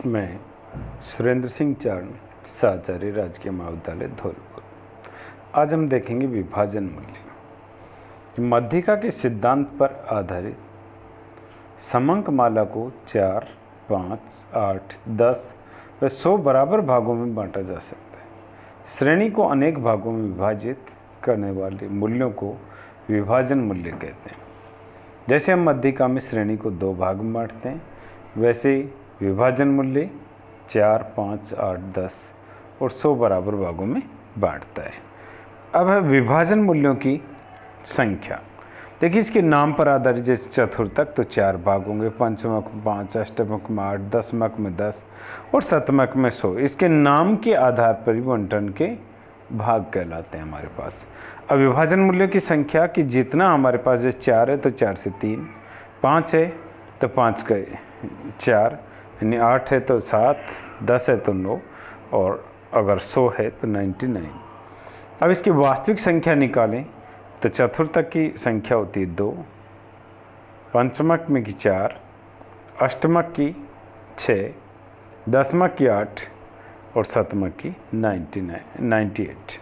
मैं सुरेंद्र सिंह चारण, साचार्य राजकीय महाविद्यालय धौलपुर। आज हम देखेंगे विभाजन मूल्य। मध्यिका के सिद्धांत पर आधारित समंक माला को 4, 5, 8, 10 व 100 बराबर भागों में बांटा जा सकता है। श्रेणी को अनेक भागों में विभाजित करने वाले मूल्यों को विभाजन मूल्य कहते हैं। जैसे हम मध्यिका में श्रेणी को 2 भाग में बांटते हैं, वैसे ही विभाजन मूल्य 4, 5, 8, 10 और 100 बराबर भागों में बांटता है। अब है विभाजन मूल्यों की संख्या। देखिए, इसके नाम पर आधारित जैसे चतुर्थक तो 4 भाग होंगे, पंचमक में 5, अष्टमक में 8, दसमक में 10 और शतमक में 100। इसके नाम के आधार पर ही बंटन के भाग कहलाते हैं हमारे पास। अब विभाजन मूल्यों की संख्या कि जितना हमारे पास जैसे 4 है तो 4 से 3, 5 है तो 5 का 4, यानी 8 है तो 7, 10 है तो 9 और अगर 100 है तो 99। अब इसकी वास्तविक संख्या निकालें तो चतुर्थक की संख्या होती है 2, पंचमक में की 4, अष्टमक की 6, दसमक की 8 और शतमक की 98।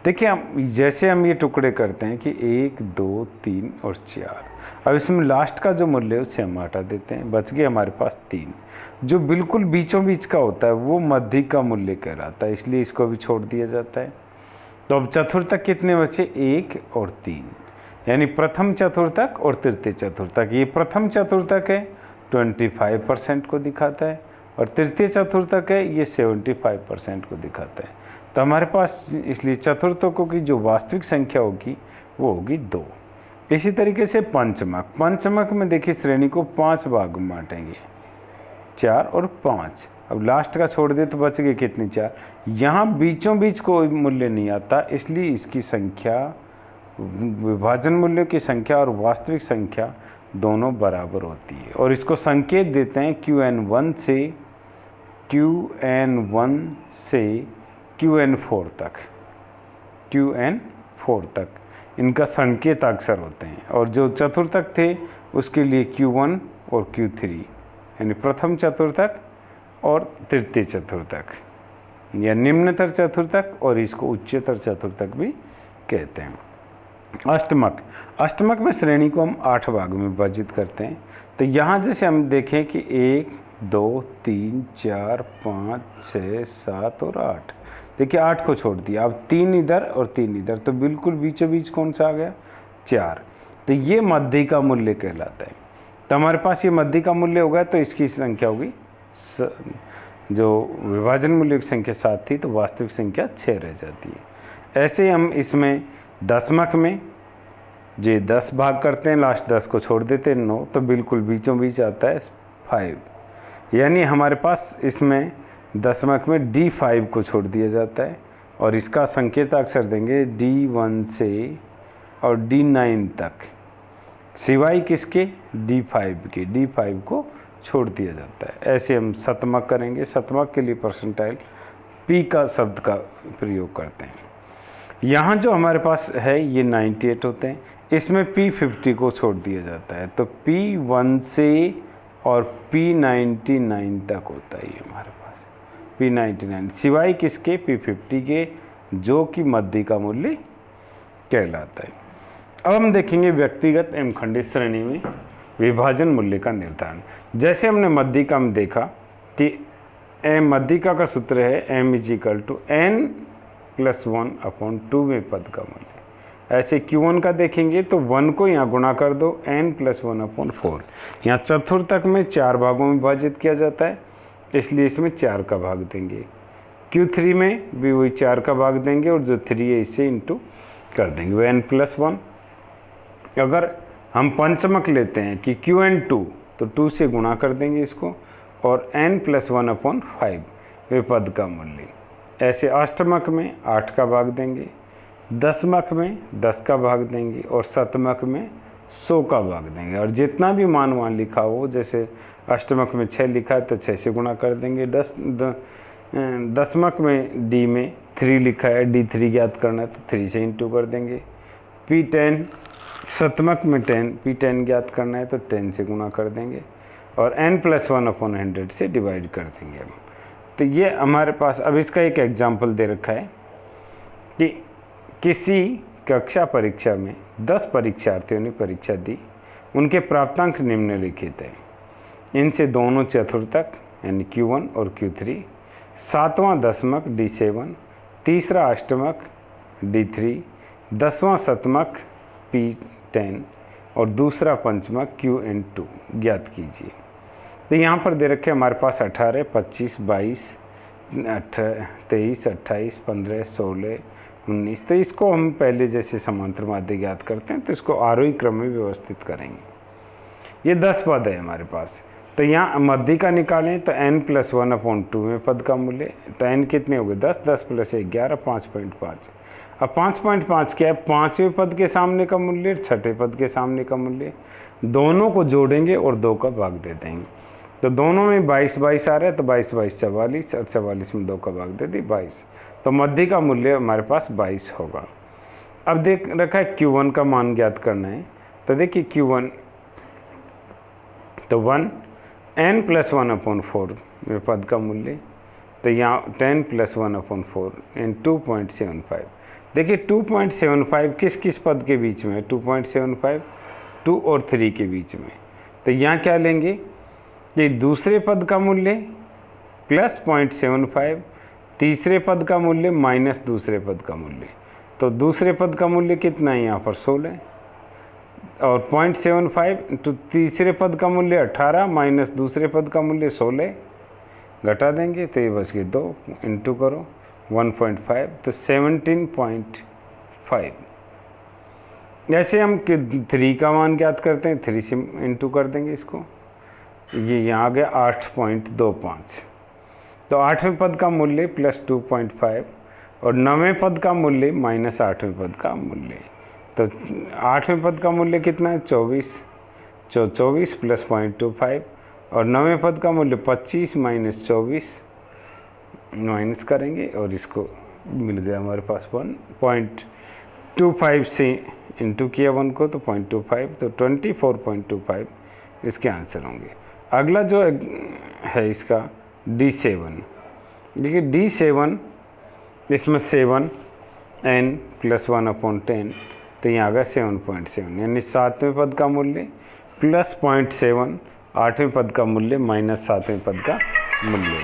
देखिए, जैसे हम ये टुकड़े करते हैं कि 1, 2, 3 और 4। अब इसमें लास्ट का जो मूल्य है उसे हम हटा देते हैं, बच गए हमारे पास 3। जो बिल्कुल बीचों बीच का होता है वो मध्यिका मूल्य कहलाता है, इसलिए इसको भी छोड़ दिया जाता है। तो अब चतुर्थक कितने बचे? 1 और 3, यानी प्रथम चतुर्थक और तृतीय चतुर्थक। ये प्रथम चतुर्थक है 25% को दिखाता है और तृतीय चतुर्थक है ये 75% को दिखाता है। तो हमारे पास इसलिए चतुर्थकों की जो वास्तविक संख्या होगी वो होगी 2। इसी तरीके से पंचमक में देखिए श्रेणी को 5 भाग में बांटेंगे, 4 और 5। अब लास्ट का छोड़ दे तो बच गए कितने? 4। यहाँ बीचों बीच कोई मूल्य नहीं आता, इसलिए इसकी संख्या, विभाजन मूल्यों की संख्या और वास्तविक संख्या दोनों बराबर होती है। और इसको संकेत देते हैं QN1 से QN4 तक इनका संकेत अक्षर होते हैं। और जो चतुर्थक थे उसके लिए Q1 और Q3, यानी प्रथम चतुर्थक और तृतीय चतुर्थक या निम्नतर चतुर्थक, और इसको उच्चतर चतुर्थक भी कहते हैं। अष्टमक में श्रेणी को हम 8 भाग में विभाजित करते हैं। तो यहाँ जैसे हम देखें कि 1, 2, 3, 4, 5, 6, 7 और 8। देखिए 8 को छोड़ दिया, अब 3 इधर और 3 इधर, तो बिल्कुल बीचों बीच कौन सा आ गया? 4। तो ये मध्यिका मूल्य कहलाता है। तो हमारे पास ये मध्यिका मूल्य होगा तो इसकी संख्या होगी, जो विभाजन मूल्य की संख्या 7 थी तो वास्तविक संख्या 6 रह जाती है। ऐसे ही हम इसमें दसमक में जो 10 भाग करते हैं, लास्ट 10 को छोड़ देते हैं 9, तो बिल्कुल बीचों बीच आता है 5, यानी हमारे पास इसमें दसमक में D5 को छोड़ दिया जाता है और इसका संकेत अक्षर देंगे D1 से और D9 तक, सिवाय किसके? D5 के। D5 को छोड़ दिया जाता है। ऐसे हम शतमक करेंगे। शतमक के लिए परसेंटाइल P का शब्द का प्रयोग करते हैं। यहाँ जो हमारे पास है ये 98 होते हैं, इसमें P50 को छोड़ दिया जाता है, तो P1 से और P99 तक होता है ये हमारे पास, P99 सिवाय किसके? P50 के, जो कि मध्यिका मूल्य कहलाता है। अब हम देखेंगे व्यक्तिगत एवं खंडित श्रेणी में विभाजन मूल्य का निर्धारण। जैसे हमने मध्यिका में देखा कि मध्यिका का सूत्र है M = n+1/2 पद का मूल्य। ऐसे Q1 का देखेंगे तो 1 को यहाँ गुणा कर दो, n+1/4। यहाँ चतुर्थक में 4 भागों में विभाजित किया जाता है, इसलिए इसमें 4 का भाग देंगे। Q3 में भी वही 4 का भाग देंगे और जो 3 है इसे इंटू कर देंगे, वो n+1। अगर हम पंचमक लेते हैं कि QN2 तो 2 से गुणा कर देंगे इसको और n+1/5 वे पद का मूल्य। ऐसे अष्टमक में 8 का भाग देंगे, दसमक में 10 का भाग देंगे और शतमक में 100 का भाग देंगे। और जितना भी मान वहाँ लिखा हो, जैसे अष्टमक में 6 लिखा है तो 6 से गुणा कर देंगे। दसमक में D में 3 लिखा है, D3 ज्ञात करना है तो 3 से इंटू कर देंगे। P10 शतमक में 10 P10 ज्ञात करना है तो 10 से गुणा कर देंगे। और n+1/100 से डिवाइड कर देंगे हम। तो ये हमारे पास अब इसका एक एग्जाम्पल दे रखा है कि किसी कक्षा परीक्षा में 10 परीक्षार्थियों ने परीक्षा दी, उनके प्राप्तांक निम्नलिखित है। इनसे दोनों चतुर्थक यानी Q1 और Q3, 7वां दशमक D7, तीसरा अष्टमक D3, 10वां शतमक P10 और दूसरा पंचमक QN2 ज्ञात कीजिए। तो यहाँ पर दे रखे हमारे पास 18, 25, 22, 23, 28, 15, 16, 19। तो इसको हम पहले जैसे समांतर माध्य ज्ञात करते हैं तो इसको आरोही क्रम में व्यवस्थित करेंगे। ये 10 पद है हमारे पास, तो यहाँ मध्य का निकालें तो n+1/2 में पद का मूल्य, तो n कितने हो गए 10, 10 + 1 11, 5.5। अब 5.5 क्या है, 5वें पद के सामने का मूल्य, 6ठे पद के सामने का मूल्य, दोनों को जोड़ेंगे और 2 का भाग दे देंगे। तो दोनों में 22 22 आ रहा है, तो 22 22 44 और 44 में 2 का भाग दे दी 22। तो मध्य का मूल्य हमारे पास 22 होगा। अब देख रखा है Q1 का मान ज्ञात करना है, तो देखिए Q1 तो 1 n+1/4 में पद का मूल्य, तो यहाँ 10+1/4 एंड 2.75। देखिए 2.75 किस किस पद के बीच में है, 2.75 2 और 3 के बीच में। तो यहाँ क्या लेंगे कि दूसरे पद का मूल्य प्लस 0.75, तीसरे पद का मूल्य माइनस दूसरे पद का मूल्य। तो दूसरे पद का मूल्य कितना है यहाँ पर 16 और 0.75 तो तीसरे पद का मूल्य 18 माइनस दूसरे पद का मूल्य 16 घटा देंगे, तो ये बस के 2 इंटू करो 1.5 तो 17.5। ऐसे हम 3 का मान ज्ञात करते हैं, 3 से इंटू कर देंगे इसको, ये यहाँ आ गया 8.25। तो 8वें पद का मूल्य प्लस 2.5 और 9वें पद का मूल्य माइनस 8वें पद का मूल्य। तो 8वें पद का मूल्य कितना है 24 प्लस 0.25 और 9वें पद का मूल्य 25 माइनस 24 माइनस करेंगे और इसको मिल गया हमारे पास 1.25 से इंटू किया 1 को तो 0.25 तो 24.25 इसके आंसर होंगे। अगला जो है इसका D7, देखिए D7 इसमें 7 n+1/10 तो यहाँ आ गया 7.7 यानी 7वें पद का मूल्य प्लस 0.7, 8वें पद का मूल्य माइनस 7वें पद का मूल्य।